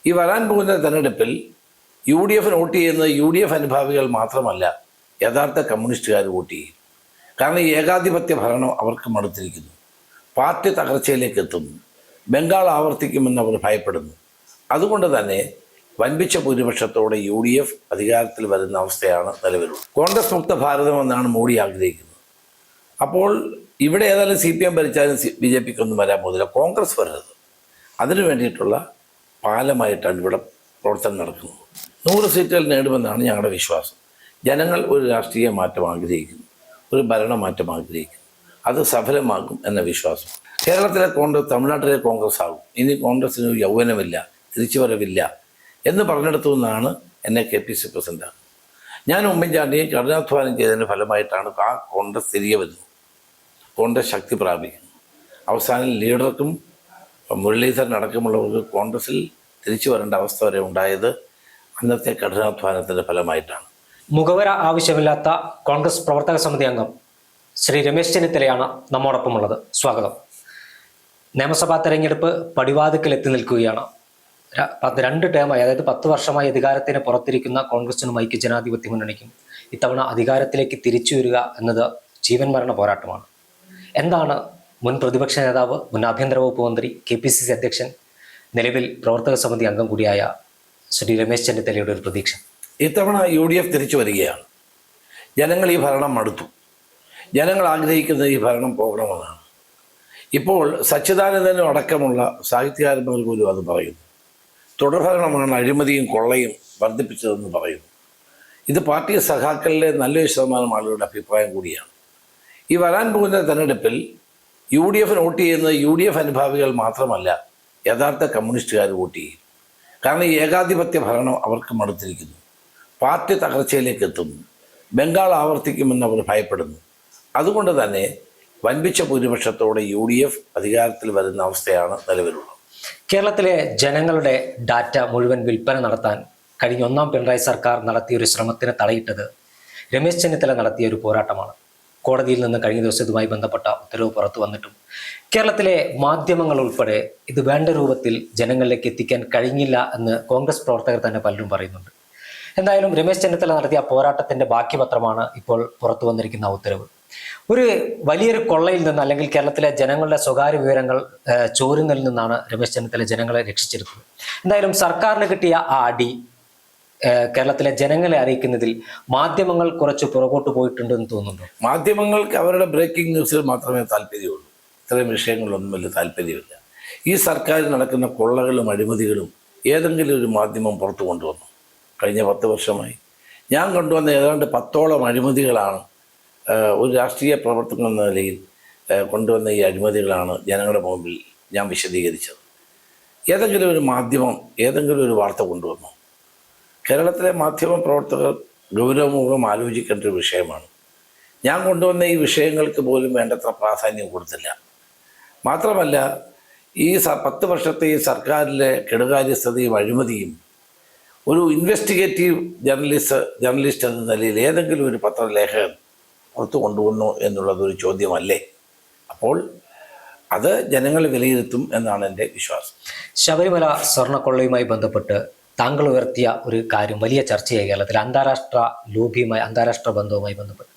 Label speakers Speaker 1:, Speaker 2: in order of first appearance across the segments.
Speaker 1: ഈ വരാൻ പോകുന്ന തെരഞ്ഞെടുപ്പിൽ UDF വോട്ട് ചെയ്യുന്നത് UDF അനുഭാവികൾ മാത്രമല്ല, യഥാർത്ഥ കമ്മ്യൂണിസ്റ്റുകാർ വോട്ട് ചെയ്യും. കാരണം ഈ ഏകാധിപത്യ ഭരണം അവർക്ക് മടുത്തിരിക്കുന്നു. പാർട്ടി തകർച്ചയിലേക്ക് എത്തുന്നു. ബംഗാൾ ആവർത്തിക്കുമെന്ന് അവർ ഭയപ്പെടുന്നു. അതുകൊണ്ട് തന്നെ വൻപിച്ച ഭൂരിപക്ഷത്തോടെ UDF അധികാരത്തിൽ വരുന്ന അവസ്ഥയാണ് നിലവിലുള്ളത്. കോൺഗ്രസ് മുക്ത ഭാരതം എന്നാണ് മോഡി ആഗ്രഹിക്കുന്നത്. അപ്പോൾ ഇവിടെ ഏതായാലും CPM ഭരിച്ചാലും BJPക്കൊന്നും വരാൻ പോകുന്നില്ല. കോൺഗ്രസ് വരരുത്. അതിനു വേണ്ടിയിട്ടുള്ള പാലമായിട്ടാണ് ഇവിടെ പ്രവർത്തനം നടക്കുന്നത്. 100 സീറ്റുകൾ നേടുമെന്നാണ് ഞങ്ങളുടെ വിശ്വാസം. ജനങ്ങൾ ഒരു രാഷ്ട്രീയ മാറ്റം ആഗ്രഹിക്കുന്നു, ഒരു ഭരണമാറ്റം ആഗ്രഹിക്കുന്നു. അത് സഫലമാകും എന്ന വിശ്വാസം. കേരളത്തിലെ കോൺഗ്രസ് തമിഴ്നാട്ടിലെ കോൺഗ്രസ് ആകും. ഇനി കോൺഗ്രസ്സിന് ഒരു യൗവനമില്ല, തിരിച്ചുവരവില്ല എന്ന് പറഞ്ഞെടുത്തു നിന്നാണ് എന്നെ KPC പ്രസിഡൻ്റാണ്. ഞാൻ ഉമ്മൻചാണ്ടിയെ കഠിനാധ്വാനം ചെയ്തതിൻ്റെ ഫലമായിട്ടാണ് ആ കോൺഗ്രസ് തിരികെ വരുന്നത്. കോൺഗ്രസ് ശക്തി പ്രാപിക്കുന്നു. അവസാനം ലീഡർക്കും മുരളീധരൻ അടക്കമുള്ളവർക്ക് കോൺഗ്രസിൽ തിരിച്ചു വരേണ്ട അവസ്ഥ വരെ ഉണ്ടായത് അന്നത്തെ കഠിനാധ്വാനത്തിൻ്റെ ഫലമായിട്ടാണ്.
Speaker 2: മുഖവര ആവശ്യമില്ലാത്ത കോൺഗ്രസ് പ്രവർത്തക സമിതി അംഗം ശ്രീ രമേശ് ചെന്നിത്തലയാണ് നമ്മോടൊപ്പമുള്ളത്. സ്വാഗതം. നിയമസഭാ തെരഞ്ഞെടുപ്പ് പടിവാതിക്കൽ എത്തി നിൽക്കുകയാണ്. 2 ടേമായി, അതായത് 10 വർഷമായി അധികാരത്തിന് പുറത്തിരിക്കുന്ന കോൺഗ്രസിനും ഐക്യജനാധിപത്യ മുന്നണിക്കും ഇത്തവണ അധികാരത്തിലേക്ക് തിരിച്ചു വരിക എന്നത് ജീവൻ മരണ പോരാട്ടമാണ്. എന്താണ് മുൻ പ്രതിപക്ഷ നേതാവ്, മുൻ ആഭ്യന്തര വകുപ്പ് മന്ത്രി, KPCC അധ്യക്ഷൻ, നിലവിൽ പ്രവർത്തക സമിതി അംഗം കൂടിയായ ശ്രീ രമേശ് ചെന്നിത്തലയുടെ ഒരു പ്രതീക്ഷ?
Speaker 1: ഇത്തവണ UDF തിരിച്ചു വരികയാണ്. ജനങ്ങൾ ഈ ഭരണം മടുത്തു. ജനങ്ങൾ ആഗ്രഹിക്കുന്നത് ഈ ഭരണം പോകണമെന്നാണ്. ഇപ്പോൾ സച്ചിദാനന്ദനും അടക്കമുള്ള സാഹിത്യകാരന്മാർ പോലും അത് പറയുന്നു. തുടർഭരണമാണ് അഴിമതിയും കൊള്ളയും വർദ്ധിപ്പിച്ചതെന്ന് പറയുന്നു. ഇത് പാർട്ടി സഖാക്കളിലെ നല്ലൊരു ശതമാനം ആളുകളുടെ അഭിപ്രായം കൂടിയാണ്. ഈ വരാൻ പോകുന്ന തെരഞ്ഞെടുപ്പിൽ UDF വോട്ട് ചെയ്യുന്നത് UDF അനുഭാവികൾ മാത്രമല്ല, യഥാർത്ഥ കമ്മ്യൂണിസ്റ്റുകാർ വോട്ട് ചെയ്യും. കാരണം ഈ ഏകാധിപത്യ ഭരണം അവർക്ക് മടുത്തിരിക്കുന്നു. പാർട്ടി തകർച്ചയിലേക്ക് എത്തുന്നു. ബംഗാൾ ആവർത്തിക്കുമെന്ന് അവർ ഭയപ്പെടുന്നു. അതുകൊണ്ട് തന്നെ വൻപിച്ച ഭൂരിപക്ഷത്തോടെ UDF അധികാരത്തിൽ വരുന്ന അവസ്ഥയാണ് നിലവിലുള്ളത്.
Speaker 2: കേരളത്തിലെ ജനങ്ങളുടെ ഡാറ്റ മുഴുവൻ വിൽപ്പന നടത്താൻ കഴിഞ്ഞ 1ാം പിണറായി സർക്കാർ നടത്തിയൊരു ശ്രമത്തിന് തടയിട്ടത് രമേശ് ചെന്നിത്തല നടത്തിയ ഒരു പോരാട്ടമാണ്. കോടതിയിൽ നിന്ന് കഴിഞ്ഞ ദിവസം ഇതുമായി ബന്ധപ്പെട്ട ഉത്തരവ് പുറത്തു വന്നിട്ടും കേരളത്തിലെ മാധ്യമങ്ങൾ ഉൾപ്പെടെ ഇത് വേണ്ട രൂപത്തിൽ ജനങ്ങളിലേക്ക് എത്തിക്കാൻ കഴിഞ്ഞില്ല എന്ന് കോൺഗ്രസ് പ്രവർത്തകർ തന്നെ പലരും പറയുന്നുണ്ട്. എന്തായാലും രമേശ് ചെന്നിത്തല നടത്തിയ പോരാട്ടത്തിന്റെ ബാക്കി പത്രമാണ് ഇപ്പോൾ പുറത്തു വന്നിരിക്കുന്ന ഉത്തരവ്. ഒരു വലിയൊരു കൊള്ളയിൽ നിന്ന്, അല്ലെങ്കിൽ കേരളത്തിലെ ജനങ്ങളുടെ സ്വകാര്യ വിവരങ്ങൾ ചോരുന്നതിൽ നിന്നാണ് രമേശ് ചെന്നിത്തല ജനങ്ങളെ രക്ഷിച്ചെടുത്തത്. എന്തായാലും സർക്കാരിന് കിട്ടിയ ആ അടി കേരളത്തിലെ ജനങ്ങളെ അറിയിക്കുന്നതിൽ മാധ്യമങ്ങൾ കുറച്ച് പുറകോട്ട് പോയിട്ടുണ്ടെന്ന് തോന്നുന്നു.
Speaker 1: മാധ്യമങ്ങൾക്ക് അവരുടെ ബ്രേക്കിംഗ് ന്യൂസിൽ മാത്രമേ താല്പര്യമുള്ളൂ. ഇത്തരം വിഷയങ്ങളൊന്നും വലിയ താല്പര്യമില്ല. ഈ സർക്കാരിൽ നടക്കുന്ന കൊള്ളകളും അഴിമതികളും ഏതെങ്കിലും ഒരു മാധ്യമം പുറത്തു കൊണ്ടുവന്നു? കഴിഞ്ഞ 10 വർഷമായി ഞാൻ കൊണ്ടുവന്ന ഏതാണ്ട് 10ഓളം അഴിമതികളാണ് ഒരു രാഷ്ട്രീയ പ്രവർത്തകൻ എന്ന നിലയിൽ കൊണ്ടുവന്ന ഈ അഴിമതികളാണ് ജനങ്ങളുടെ മുമ്പിൽ ഞാൻ വിശദീകരിച്ചത്. ഏതെങ്കിലും ഒരു മാധ്യമം ഏതെങ്കിലും ഒരു വാർത്ത കൊണ്ടുവന്നു? കേരളത്തിലെ മാധ്യമ പ്രവർത്തകർ ഗൗരവപൂർവ്വം ആലോചിക്കേണ്ട ഒരു വിഷയമാണ്. ഞാൻ കൊണ്ടുവന്ന ഈ വിഷയങ്ങൾക്ക് പോലും വേണ്ടത്ര പ്രാധാന്യം കൊടുത്തില്ല. മാത്രമല്ല, ഈ 10 വർഷത്തെ ഈ സർക്കാരിലെ കെടുകാര്യസ്ഥതയും അഴിമതിയും ഒരു ഇൻവെസ്റ്റിഗേറ്റീവ് ജേർണലിസ്റ്റ് എന്ന നിലയിൽ ഏതെങ്കിലും ഒരു പത്രലേഖകൻ പുറത്തു കൊണ്ടുവന്നു എന്നുള്ളതൊരു ചോദ്യമല്ലേ? അപ്പോൾ അത് ജനങ്ങൾ വിലയിരുത്തും എന്നാണ് എൻ്റെ വിശ്വാസം.
Speaker 2: ശബരിമല സ്വർണ്ണക്കൊള്ളയുമായി ബന്ധപ്പെട്ട് താങ്കൾ ഉയർത്തിയ ഒരു കാര്യം വലിയ ചർച്ചയായി കേരളത്തിൽ. അന്താരാഷ്ട്ര ലോബിയുമായി, അന്താരാഷ്ട്ര ബന്ധവുമായി ബന്ധപ്പെട്ട്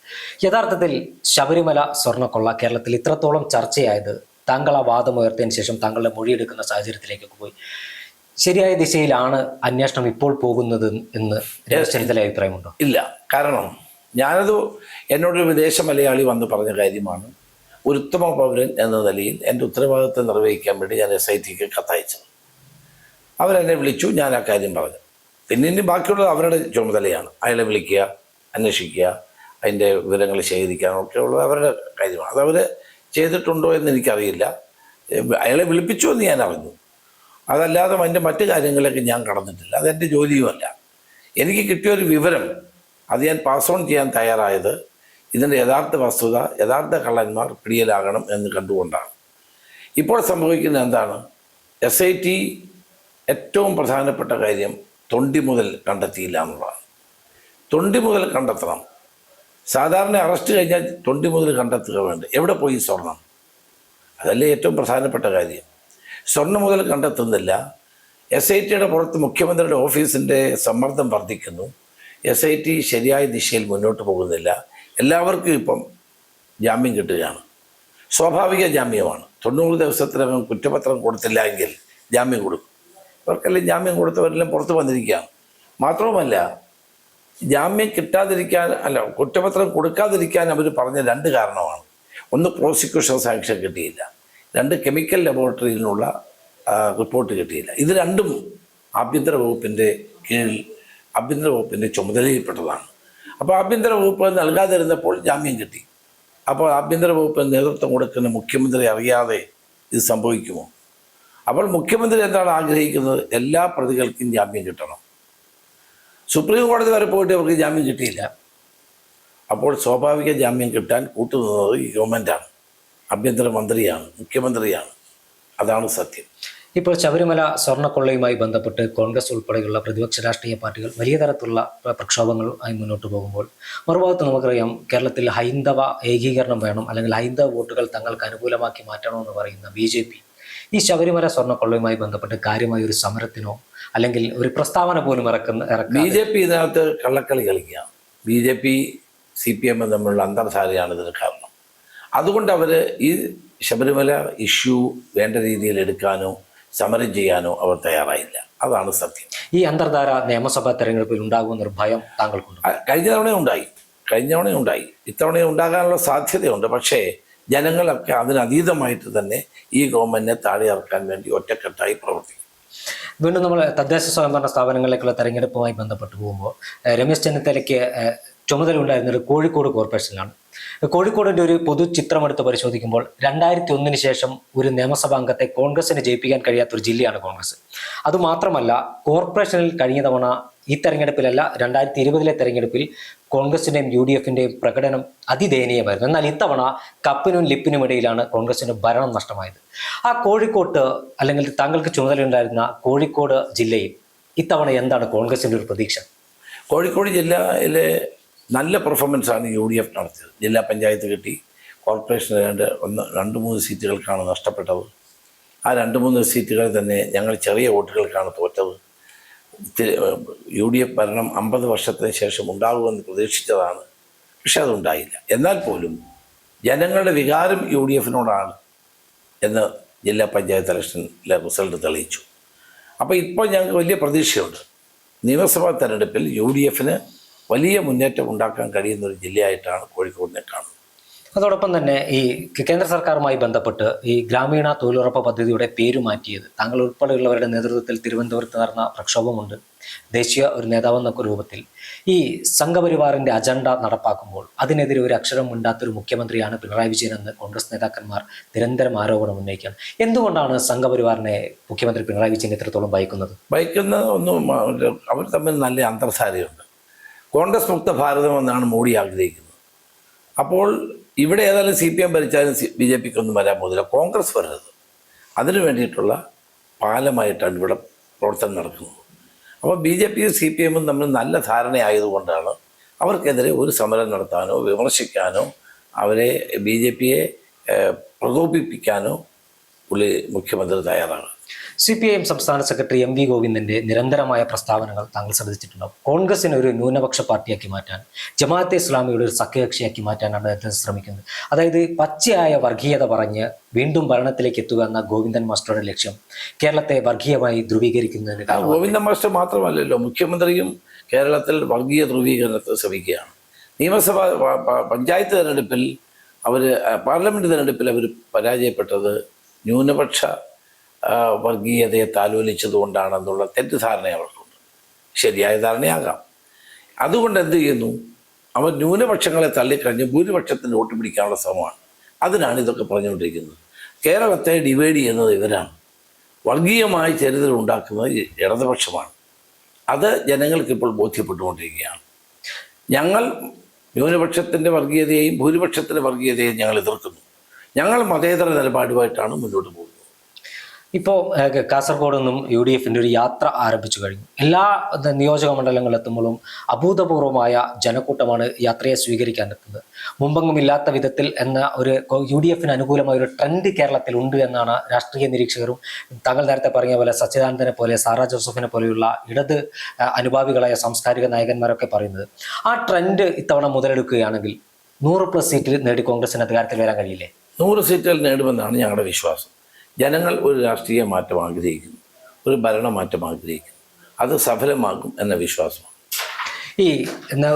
Speaker 2: യഥാർത്ഥത്തിൽ ശബരിമല സ്വർണ്ണക്കൊള്ള കേരളത്തിൽ ഇത്രത്തോളം ചർച്ചയായത് താങ്കൾ ആ വാദം ഉയർത്തിയതിനു ശേഷം താങ്കളുടെ മൊഴിയെടുക്കുന്ന സാഹചര്യത്തിലേക്ക് പോയി. ശരിയായ ദിശയിലാണ് അന്വേഷണം ഇപ്പോൾ പോകുന്നത് എന്ന് രമേശ് ചെന്നിത്തല അഭിപ്രായമുണ്ടോ?
Speaker 1: ഇല്ല. കാരണം ഞാനത് എന്നോടൊരു വിദേശ മലയാളി വന്ന് പറഞ്ഞ കാര്യമാണ്. ഒരു ഉത്തമ പൗരൻ എന്ന നിലയിൽ എൻ്റെ ഉത്തരവാദിത്വം നിർവഹിക്കാൻ വേണ്ടി ഞാൻ SITക്ക് കത്തയച്ചത്. അവരെന്നെ വിളിച്ചു, ഞാൻ ആ കാര്യം പറഞ്ഞു. പിന്നെ ഇനി ബാക്കിയുള്ളത് അവരുടെ ചുമതലയാണ്. അയാളെ വിളിക്കുക, അന്വേഷിക്കുക, അതിൻ്റെ വിവരങ്ങൾ ശേഖരിക്കാനൊക്കെ ഉള്ളത് അവരുടെ കാര്യമാണ്. അതവർ ചെയ്തിട്ടുണ്ടോ എന്ന് എനിക്കറിയില്ല. അയാളെ വിളിപ്പിച്ചു എന്ന് ഞാൻ അറിഞ്ഞു. അതല്ലാതെ അതിൻ്റെ മറ്റു കാര്യങ്ങളിലേക്ക് ഞാൻ കടന്നിട്ടില്ല. അതെൻ്റെ ജോലിയുമല്ല. എനിക്ക് കിട്ടിയൊരു വിവരം അത് ഞാൻ പാസ് ഓൺ ചെയ്യാൻ തയ്യാറായത് ഇതിൻ്റെ യഥാർത്ഥ വസ്തുത, യഥാർത്ഥ കള്ളന്മാർ പിടിയിലാകണം എന്ന് കണ്ടുകൊണ്ടാണ്. ഇപ്പോൾ സംഭവിക്കുന്നത് എന്താണ്? SIT ഏറ്റവും പ്രധാനപ്പെട്ട കാര്യം തൊണ്ടി മുതൽ കണ്ടെത്തിയില്ല എന്നുള്ളതാണ്. തൊണ്ടി മുതൽ കണ്ടെത്തണം. സാധാരണ അറസ്റ്റ് കഴിഞ്ഞാൽ തൊണ്ടി മുതൽ കണ്ടെത്തുക വേണ്ട. എവിടെ പോയി സ്വർണം? അതല്ലേ ഏറ്റവും പ്രധാനപ്പെട്ട കാര്യം. സ്വർണ്ണം മുതൽ കണ്ടെത്തുന്നില്ല. SITയുടെ പുറത്ത് മുഖ്യമന്ത്രിയുടെ ഓഫീസിൻ്റെ സമ്മർദ്ദം വർദ്ധിക്കുന്നു. SIT ശരിയായ ദിശയിൽ മുന്നോട്ട് പോകുന്നില്ല. എല്ലാവർക്കും ഇപ്പം ജാമ്യം കിട്ടുകയാണ്. സ്വാഭാവിക ജാമ്യമാണ്. 90 ദിവസത്തിനകം കുറ്റപത്രം കൊടുത്തില്ല എങ്കിൽ ജാമ്യം കൊടുക്കും. ഇവർക്കെല്ലാം ജാമ്യം കൊടുത്തവരെല്ലാം പുറത്ത് വന്നിരിക്കുകയാണ്. മാത്രവുമല്ല, ജാമ്യം കിട്ടാതിരിക്കാൻ കുറ്റപത്രം കൊടുക്കാതിരിക്കാൻ അവർ പറഞ്ഞ 2 കാരണമാണ്. ഒന്ന്, പ്രോസിക്യൂഷൻ സാക്ഷ്യം കിട്ടിയില്ല. 2, കെമിക്കൽ ലബോറട്ടറിയിൽ നിന്നുള്ള റിപ്പോർട്ട് കിട്ടിയില്ല. ഇത് രണ്ടും ആഭ്യന്തര വകുപ്പിൻ്റെ കീഴിൽ ആഭ്യന്തര വകുപ്പിൻ്റെ ചുമതലയിൽപ്പെട്ടതാണ്. അപ്പോൾ ആഭ്യന്തര വകുപ്പ് നൽകാതിരുന്നപ്പോൾ ജാമ്യം കിട്ടി. അപ്പോൾ ആഭ്യന്തര വകുപ്പിന് നേതൃത്വം കൊടുക്കുന്ന മുഖ്യമന്ത്രി അറിയാതെ ഇത് സംഭവിക്കുമോ? അപ്പോൾ മുഖ്യമന്ത്രി എന്താണ് ആഗ്രഹിക്കുന്നത്? എല്ലാ പ്രതികൾക്കും ജാമ്യം കിട്ടണം. സുപ്രീം കോടതി വരെ പോയിട്ട് അവർക്ക് ജാമ്യം കിട്ടിയില്ല. അപ്പോൾ സ്വാഭാവിക ജാമ്യം കിട്ടാൻ കൂട്ടുനിന്നത് ഈ ഗവൺമെൻറ്റാണ്, ആഭ്യന്തരമന്ത്രിയാണ്, മുഖ്യമന്ത്രിയാണ്. അതാണ് സത്യം.
Speaker 2: ഇപ്പോൾ ശബരിമല സ്വർണ്ണക്കൊള്ളയുമായി ബന്ധപ്പെട്ട് കോൺഗ്രസ് ഉൾപ്പെടെയുള്ള പ്രതിപക്ഷ രാഷ്ട്രീയ പാർട്ടികൾ വലിയ തരത്തിലുള്ള പ്രക്ഷോഭങ്ങളുമായി മുന്നോട്ട് പോകുമ്പോൾ, മറുഭാഗത്ത് നമുക്കറിയാം കേരളത്തിൽ ഹൈന്ദവ ഏകീകരണം വേണം, അല്ലെങ്കിൽ ഹൈന്ദവ വോട്ടുകൾ തങ്ങൾക്ക് അനുകൂലമാക്കി മാറ്റണമെന്ന് പറയുന്ന BJP ഈ ശബരിമല സ്വർണ്ണക്കൊള്ളയുമായി ബന്ധപ്പെട്ട് കാര്യമായ ഒരു സമരത്തിനോ അല്ലെങ്കിൽ ഒരു പ്രസ്താവന പോലും
Speaker 1: BJP ഇതിനകത്ത് കള്ളക്കളി കളിക്കുക. BJP CPM തമ്മിലുള്ള അന്തർധാരയാണ് ഇതിന് കാരണം. അതുകൊണ്ട് അവർ ഈ ശബരിമല ഇഷ്യൂ വേണ്ട രീതിയിൽ എടുക്കാനോ സമരം ചെയ്യാനോ അവർ തയ്യാറായില്ല. അതാണ് സത്യം.
Speaker 2: ഈ അന്തർധാര നിയമസഭാ തെരഞ്ഞെടുപ്പിൽ ഉണ്ടാകുമെന്നൊരു ഭയം താങ്കൾക്കുണ്ട്?
Speaker 1: കഴിഞ്ഞ തവണയും ഉണ്ടായി, ഇത്തവണയും ഉണ്ടാകാനുള്ള സാധ്യതയുണ്ട്. പക്ഷേ ജനങ്ങളൊക്കെ അതിനതീതമായിട്ട് തന്നെ ഈ ഗവൺമെൻറ്റിനെ താഴെ ഇറക്കാൻ വേണ്ടി ഒറ്റക്കെട്ടായി പ്രവർത്തിക്കും.
Speaker 2: വീണ്ടും നമ്മൾ തദ്ദേശ സ്വയംഭരണ സ്ഥാപനങ്ങളിലേക്കുള്ള തെരഞ്ഞെടുപ്പുമായി ബന്ധപ്പെട്ട് പോകുമ്പോൾ രമേശ് ചെന്നിത്തലയ്ക്ക് ചുമതല ഉണ്ടായിരുന്നത് കോഴിക്കോട് കോർപ്പറേഷനിലാണ്. കോഴിക്കോടിൻ്റെ ഒരു പൊതു ചിത്രമെടുത്ത് പരിശോധിക്കുമ്പോൾ 2001 ശേഷം ഒരു നിയമസഭാ അംഗത്തെ കോൺഗ്രസിന് ജയിപ്പിക്കാൻ കഴിയാത്തൊരു ജില്ലയാണ് കോൺഗ്രസ്. അതുമാത്രമല്ല, കോർപ്പറേഷനിൽ കഴിഞ്ഞ തവണ ഈ തെരഞ്ഞെടുപ്പിലല്ല 2020 തെരഞ്ഞെടുപ്പിൽ കോൺഗ്രസിൻ്റെയും UDFിൻ്റെയും പ്രകടനം അതിദയനീയമായിരുന്നു. എന്നാൽ ഇത്തവണ കപ്പിനും ലിപ്പിനും ഇടയിലാണ് കോൺഗ്രസിന് ഭരണം നഷ്ടമായത്. ആ കോഴിക്കോട്ട്, അല്ലെങ്കിൽ താങ്കൾക്ക് ചുമതലയുണ്ടായിരുന്ന കോഴിക്കോട് ജില്ലയിൽ ഇത്തവണ എന്താണ് കോൺഗ്രസിൻ്റെ ഒരു പ്രതീക്ഷ?
Speaker 1: കോഴിക്കോട് ജില്ലയിലെ നല്ല പെർഫോമൻസാണ് UDF നടത്തിയത്. ജില്ലാ പഞ്ചായത്ത് കിട്ടി, കോർപ്പറേഷന് 2-3 സീറ്റുകൾക്കാണ് നഷ്ടപ്പെട്ടത്. ആ 2-3 സീറ്റുകൾ തന്നെ ഞങ്ങൾ ചെറിയ വോട്ടുകൾക്കാണ് തോറ്റത്. UDF ഭരണം 50 വർഷത്തിന് ശേഷം ഉണ്ടാകുമെന്ന് പ്രതീക്ഷിച്ചതാണ്, പക്ഷെ അതുണ്ടായില്ല. എന്നാൽ പോലും ജനങ്ങളുടെ വികാരം UDFിനോടാണ് എന്ന് ജില്ലാ പഞ്ചായത്ത് ഇലക്ഷനിലെ റിസൾട്ട് തെളിയിച്ചു. അപ്പോൾ ഇപ്പോൾ ഞങ്ങൾക്ക് വലിയ പ്രതീക്ഷയുണ്ട്. നിയമസഭാ തെരഞ്ഞെടുപ്പിൽ UDFന് വലിയ മുന്നേറ്റം ഉണ്ടാക്കാൻ കഴിയുന്ന ഒരു ജില്ലയായിട്ടാണ് കോഴിക്കോടിനെ കാണുന്നത്.
Speaker 2: അതോടൊപ്പം തന്നെ ഈ കേന്ദ്ര സർക്കാരുമായി ബന്ധപ്പെട്ട് ഈ ഗ്രാമീണ തൊഴിലുറപ്പ് പദ്ധതിയുടെ പേര് മാറ്റിയത്, താങ്കൾ ഉൾപ്പെടെയുള്ളവരുടെ നേതൃത്വത്തിൽ തിരുവനന്തപുരത്ത് നടന്ന പ്രക്ഷോഭമുണ്ട്. ദേശീയ ഒരു നേതാവെന്നൊക്കെ രൂപത്തിൽ ഈ സംഘപരിവാറിൻ്റെ അജണ്ട നടപ്പാക്കുമ്പോൾ അതിനെതിരെ ഒരു അക്ഷരം മിണ്ടാത്തൊരു മുഖ്യമന്ത്രിയാണ് പിണറായി വിജയൻ എന്ന് കോൺഗ്രസ് നേതാക്കന്മാർ നിരന്തരം ആരോപണം ഉന്നയിക്കുകയാണ്. എന്തുകൊണ്ടാണ് സംഘപരിവാറിനെ മുഖ്യമന്ത്രി പിണറായി വിജയൻ ഇത്രത്തോളം ഭയക്കുന്നത്
Speaker 1: ഒന്നും അവർ തമ്മിൽ നല്ല അന്തർധാരയുണ്ട്. കോൺഗ്രസ് മുക്ത ഭാരതം എന്നാണ് മോഡി ആഗ്രഹിക്കുന്നത്. അപ്പോൾ ഇവിടെ ഏതായാലും CPM ഭരിച്ചാലും BJPക്കൊന്നും വരാൻ പോകുന്നില്ല, കോൺഗ്രസ് വരരുത്. അതിനു വേണ്ടിയിട്ടുള്ള പാലമായിട്ടാണ് ഇവിടെ പ്രവർത്തനം നടക്കുന്നത്. അപ്പോൾ BJPയും CPMും തമ്മിൽ നല്ല ധാരണയായതുകൊണ്ടാണ് അവർക്കെതിരെ ഒരു സമരം നടത്താനോ വിമർശിക്കാനോ അവരെ BJPയെ പ്രകോപിപ്പിക്കാനോ മുഖ്യമന്ത്രി തയ്യാറാണ്.
Speaker 2: CPIM സംസ്ഥാന സെക്രട്ടറി MV ഗോവിന്ദന്റെ നിരന്തരമായ പ്രസ്താവനകൾ താങ്കൾ ശ്രദ്ധിച്ചിട്ടുണ്ടാവും. കോൺഗ്രസിനെ ഒരു ന്യൂനപക്ഷ പാർട്ടിയാക്കി മാറ്റാൻ, ജമാഅത്തെ ഇസ്ലാമിയുടെ ഒരു സഖ്യകക്ഷിയാക്കി മാറ്റാനാണ് അദ്ദേഹം ശ്രമിക്കുന്നത്. അതായത് പച്ചയായ വർഗീയത പറഞ്ഞ് വീണ്ടും ഭരണത്തിലേക്ക് എത്തുക എന്ന ഗോവിന്ദൻ മാസ്റ്ററുടെ ലക്ഷ്യം കേരളത്തെ വർഗീയമായി ധ്രുവീകരിക്കുന്നതിന്.
Speaker 1: ഗോവിന്ദൻ മാസ്റ്റർ മാത്രമല്ലല്ലോ, മുഖ്യമന്ത്രിയും കേരളത്തിൽ വർഗീയ ധ്രുവീകരണത്തെ ശ്രമിക്കുകയാണ്. നിയമസഭ പഞ്ചായത്ത് തെരഞ്ഞെടുപ്പിൽ പാർലമെൻറ്റ് തെരഞ്ഞെടുപ്പിൽ അവർ പരാജയപ്പെട്ടത് ന്യൂനപക്ഷ വർഗീയതയെ താലോലിച്ചതുകൊണ്ടാണെന്നുള്ള തെറ്റിദ്ധാരണ അവർക്കുണ്ട്. ശരിയായ ധാരണയാകാം. അതുകൊണ്ട് എന്ത് ചെയ്യുന്നു, അവർ ന്യൂനപക്ഷങ്ങളെ തള്ളിക്കഴിഞ്ഞ് ഭൂരിപക്ഷത്തിന് വോട്ട് പിടിക്കാനുള്ള ശ്രമമാണ്. അതിനാണ് ഇതൊക്കെ പറഞ്ഞുകൊണ്ടിരിക്കുന്നത്. കേരളത്തെ ഡിവൈഡ് ചെയ്യുന്നത് ഇവരാണ്. വർഗീയമായ ചരിത്രം ഉണ്ടാക്കുന്നത് ഇടതുപക്ഷമാണ്. അത് ജനങ്ങൾക്കിപ്പോൾ ബോധ്യപ്പെട്ടുകൊണ്ടിരിക്കുകയാണ്. ഞങ്ങൾ ന്യൂനപക്ഷത്തിൻ്റെ വർഗീയതയെയും ഭൂരിപക്ഷത്തിൻ്റെ വർഗീയതയെയും ഞങ്ങൾ എതിർക്കുന്നു. ഞങ്ങൾ മതേതര നിലപാടുമായിട്ടാണ് മുന്നോട്ട് പോകുന്നത്.
Speaker 2: ഇപ്പോൾ കാസർഗോഡ് നിന്നും UDF ഒരു യാത്ര ആരംഭിച്ചു കഴിഞ്ഞു. എല്ലാ നിയോജക മണ്ഡലങ്ങളിലെത്തുമ്പോഴും അഭൂതപൂർവമായ ജനക്കൂട്ടമാണ് യാത്രയെ സ്വീകരിക്കാനെത്തുന്നത്. മുമ്പെങ്ങും ഇല്ലാത്ത വിധത്തിൽ എന്ന ഒരു UDF അനുകൂലമായ ഒരു ട്രെൻഡ് കേരളത്തിൽ ഉണ്ട് എന്നാണ് രാഷ്ട്രീയ നിരീക്ഷകരും താങ്കൾ നേരത്തെ പറഞ്ഞ പോലെ സച്ചിദാനന്ദനെ പോലെ സാറാ ജോസഫിനെ പോലെയുള്ള ഇടത് അനുഭാവികളായ സാംസ്കാരിക നായകന്മാരൊക്കെ പറയുന്നത്. ആ ട്രെൻഡ് ഇത്തവണ മുതലെടുക്കുകയാണെങ്കിൽ 100+ സീറ്റിൽ നേടി കോൺഗ്രസിന് അധികാരത്തിൽ വരാൻ കഴിയില്ലേ?
Speaker 1: 100 സീറ്റുകൾ നേടുമെന്നാണ് ഞങ്ങളുടെ വിശ്വാസം. ജനങ്ങൾ ഒരു രാഷ്ട്രീയ മാറ്റം ആഗ്രഹിക്കുന്നു, ഒരു ഭരണമാറ്റം ആഗ്രഹിക്കുന്നു. അത് സഫലമാകും എന്ന വിശ്വാസമാണ്.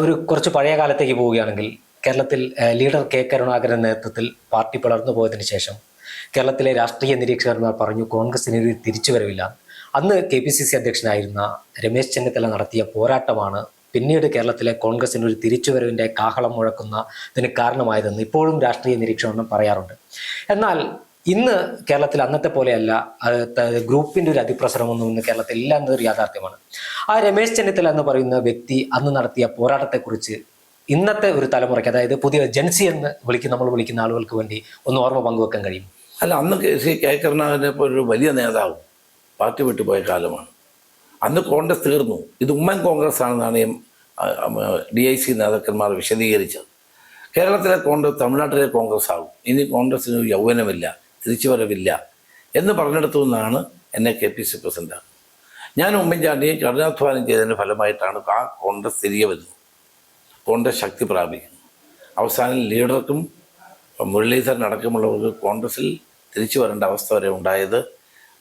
Speaker 2: ഒരു കുറച്ച് പഴയ കാലത്തേക്ക് പോവുകയാണെങ്കിൽ കേരളത്തിൽ ലീഡർ K കരുണാകരൻ്റെ നേതൃത്വത്തിൽ പാർട്ടി പിളർന്നു പോയതിനു ശേഷം കേരളത്തിലെ രാഷ്ട്രീയ നിരീക്ഷകന്മാർ പറഞ്ഞു കോൺഗ്രസിന് ഒരു തിരിച്ചുവരവില്ല. അന്ന് KPCC അധ്യക്ഷനായിരുന്ന രമേശ് ചെന്നിത്തല നടത്തിയ പോരാട്ടമാണ് പിന്നീട് കേരളത്തിലെ കോൺഗ്രസിന് ഒരു തിരിച്ചുവരവിൻ്റെ കാഹളം മുഴക്കുന്നതിന് കാരണമായതെന്ന് ഇപ്പോഴും രാഷ്ട്രീയ നിരീക്ഷകർ പറയാറുണ്ട്. എന്നാൽ ഇന്ന് കേരളത്തിൽ അന്നത്തെ പോലെയല്ല, ഗ്രൂപ്പിൻ്റെ ഒരു അതിപ്രസരമൊന്നും ഇന്ന് കേരളത്തിൽ ഇല്ല എന്നതൊരു യാഥാർത്ഥ്യമാണ്. ആ രമേശ് ചെന്നിത്തല എന്ന് പറയുന്ന വ്യക്തി അന്ന് നടത്തിയ പോരാട്ടത്തെക്കുറിച്ച് ഇന്നത്തെ ഒരു തലമുറയ്ക്ക്, അതായത് പുതിയ ജൻസി എന്ന് നമ്മൾ വിളിക്കുന്ന ആളുകൾക്ക് വേണ്ടി ഒന്ന് ഓർമ്മ പങ്കുവെക്കാൻ കഴിയും.
Speaker 1: അല്ല, അന്ന് K കരുണാകരനെ ഒരു വലിയ നേതാവ് പാർട്ടി വിട്ടുപോയ കാലമാണ്. അന്ന് കോൺഗ്രസ് തീർന്നു. ഇത് ഉമ്മൻ കോൺഗ്രസ് ആണെന്നാണ് DIC നേതാക്കന്മാർ വിശദീകരിച്ചത്. കേരളത്തിലെ കോൺഗ്രസ് തമിഴ്നാട്ടിലെ കോൺഗ്രസ് ആകും. ഇനി കോൺഗ്രസിന് യൗവനമില്ല, തിരിച്ചുവരവില്ല എന്ന് പറഞ്ഞെടുത്തു നിന്നാണ് എന്നെ KPCC പ്രസിഡൻ്റാണ്. ഞാൻ ഉമ്മൻചാണ്ടിയെ കഠിനാധ്വാനം ചെയ്തതിൻ്റെ ഫലമായിട്ടാണ് ആ കോൺഗ്രസ് തിരികെ വരുന്നത്. കോൺഗ്രസ് ശക്തി പ്രാപിക്കുന്നു. അവസാനം ലീഡർക്കും മുരളീധരൻ അടക്കമുള്ളവർക്ക് കോൺഗ്രസിൽ തിരിച്ചു വരേണ്ട അവസ്ഥ വരെ ഉണ്ടായത്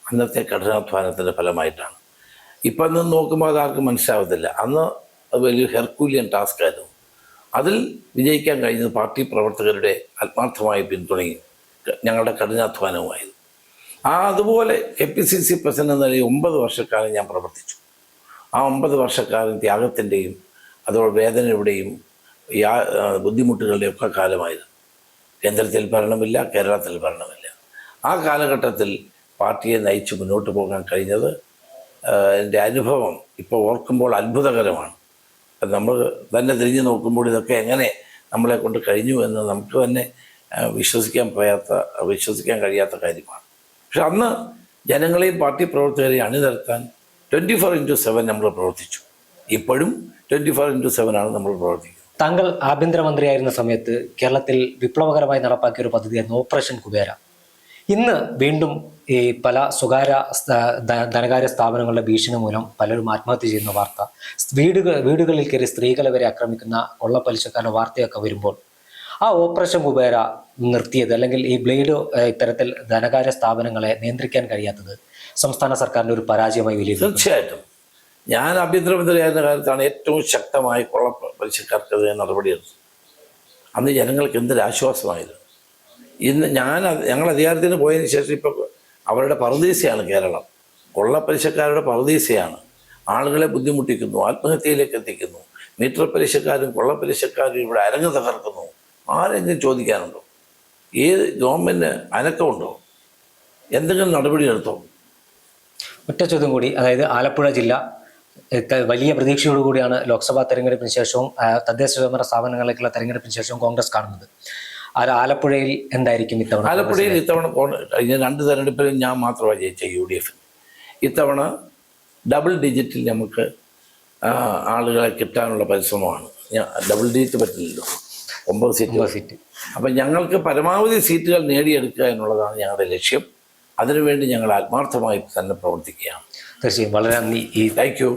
Speaker 1: അന്നത്തെ കഠിനാധ്വാനത്തിൻ്റെ ഫലമായിട്ടാണ്. ഇപ്പം നിന്ന് നോക്കുമ്പോൾ അതാർക്കും മനസ്സിലാവത്തില്ല. അന്ന് അത് വലിയ ഹെർക്കൂലിയൻ ടാസ്ക് ആയിരുന്നു. അതിൽ വിജയിക്കാൻ കഴിഞ്ഞത് പാർട്ടി പ്രവർത്തകരുടെ ആത്മാർത്ഥമായ പിന്തുണയും ഞങ്ങളുടെ കഠിനാധ്വാനവുമായിരുന്നു. അതുപോലെ KPCC പ്രസിഡന്റ് എന്ന നിലയിൽ 9 വർഷക്കാലം ഞാൻ പ്രവർത്തിച്ചു. ആ 9 വർഷക്കാലം ത്യാഗത്തിൻ്റെയും അതോടെ വേദനയുടെയും ബുദ്ധിമുട്ടുകളുടെയും ഒക്കെ കാലമായിരുന്നു. കേന്ദ്രത്തിൽ ഭരണമില്ല, കേരളത്തിൽ ഭരണമില്ല. ആ കാലഘട്ടത്തിൽ പാർട്ടിയെ നയിച്ച് മുന്നോട്ട് പോകാൻ കഴിഞ്ഞത് എൻ്റെ അനുഭവം ഇപ്പോൾ ഓർക്കുമ്പോൾ അത്ഭുതകരമാണ്. നമ്മൾ തന്നെ തിരിഞ്ഞു നോക്കുമ്പോൾ ഇതൊക്കെ എങ്ങനെ നമ്മളെ കൊണ്ട് കഴിഞ്ഞു എന്ന് നമുക്ക് തന്നെ വിശ്വസിക്കാൻ കഴിയാത്ത കാര്യമാണ്. പക്ഷെ അന്ന് ജനങ്ങളെയും പാർട്ടി പ്രവർത്തകരെയും അണിനിരത്താൻ 24/7 നമ്മൾ പ്രവർത്തിച്ചു. ഇപ്പോഴും 24/7 ആണ് നമ്മൾ പ്രവർത്തിക്കുന്നത്.
Speaker 2: താങ്കൾ ആഭ്യന്തരമന്ത്രിയായിരുന്ന സമയത്ത് കേരളത്തിൽ വിപ്ലവകരമായി നടപ്പാക്കിയ ഒരു പദ്ധതിയായിരുന്നു ഓപ്പറേഷൻ കുബേര. ഇന്ന് വീണ്ടും ഈ പല സ്വകാര്യ ധനകാര്യ സ്ഥാപനങ്ങളുടെ ഭീഷണി മൂലം പലരും ആത്മഹത്യ ചെയ്യുന്ന വാർത്ത, വീടുകളിൽ കയറി സ്ത്രീകളെ വരെ ആക്രമിക്കുന്ന കൊള്ളപ്പലിശക്കാരുടെ വാർത്തയൊക്കെ വരുമ്പോൾ ആ ഓപ്പറേഷൻ കുബേര നിർത്തിയത്, അല്ലെങ്കിൽ ഈ ബ്ലേഡ് ഇത്തരത്തിൽ ധനകാര്യ സ്ഥാപനങ്ങളെ നിയന്ത്രിക്കാൻ കഴിയാത്തത് സംസ്ഥാന സർക്കാരിൻ്റെ ഒരു പരാജയമായി വിലയിരുത്തുന്നു.
Speaker 1: തീർച്ചയായിട്ടും ഞാൻ ആഭ്യന്തരമന്ത്രിയായിരുന്ന കാലത്താണ് ഏറ്റവും ശക്തമായി കൊള്ളപ്പലിശക്കാർക്കെതിരെ നടപടിയെടുത്തത്. അന്ന് ജനങ്ങൾക്ക് എന്തൊരാശ്വാസമായിരുന്നു. ഇന്ന് ഞങ്ങൾ അധികാരത്തിന് പോയതിന് ശേഷം ഇപ്പോൾ അവരുടെ പറുദീസയാണ് കേരളം. കൊള്ളപ്പലിശക്കാരുടെ പറുദീസയാണ്. ആളുകളെ ബുദ്ധിമുട്ടിക്കുന്നു, ആത്മഹത്യയിലേക്ക് എത്തിക്കുന്നു. മീറ്റർ പലിശക്കാരും കൊള്ളപ്പലിശക്കാരും ഇവിടെ അരങ്ങ് തകർക്കുന്നു. ആരെങ്കിലും ചോദിക്കാനുണ്ടോ? ഏത് ഗവൺമെൻറ് അനക്കമുണ്ടോ? എന്തെങ്കിലും നടപടി എടുത്തോ?
Speaker 2: ഒറ്റ ചോദ്യം കൂടി, അതായത് ആലപ്പുഴ ജില്ല വലിയ പ്രതീക്ഷയോടുകൂടിയാണ് ലോക്സഭാ തെരഞ്ഞെടുപ്പിന് ശേഷവും തദ്ദേശ സ്വയംഭരണ സ്ഥാപനങ്ങളിലേക്കുള്ള തെരഞ്ഞെടുപ്പിന് ശേഷവും കോൺഗ്രസ് കാണുന്നത്. ആലപ്പുഴയിൽ എന്തായിരിക്കും ഇത്തവണ?
Speaker 1: ആലപ്പുഴയിൽ ഇത്തവണ കഴിഞ്ഞ 2 തെരഞ്ഞെടുപ്പിലും ഞാൻ മാത്രമാണ് ജയിച്ച UDF. ഇത്തവണ ഡബിൾ ഡിജിറ്റിൽ നമുക്ക് ആളുകളെ കിട്ടാനുള്ള പരിശ്രമമാണ്. ഡബിൾ ഡിജിറ്റ് പറ്റില്ലല്ലോ, 9 സീറ്റ്. അപ്പം ഞങ്ങൾക്ക് പരമാവധി സീറ്റുകൾ നേടിയെടുക്കുക എന്നുള്ളതാണ് ഞങ്ങളുടെ ലക്ഷ്യം. അതിനുവേണ്ടി ഞങ്ങൾ ആത്മാർത്ഥമായി തന്നെ പ്രവർത്തിക്കുകയാണ്.
Speaker 2: തീർച്ചയായും വളരെ നന്ദി.
Speaker 1: Thank you.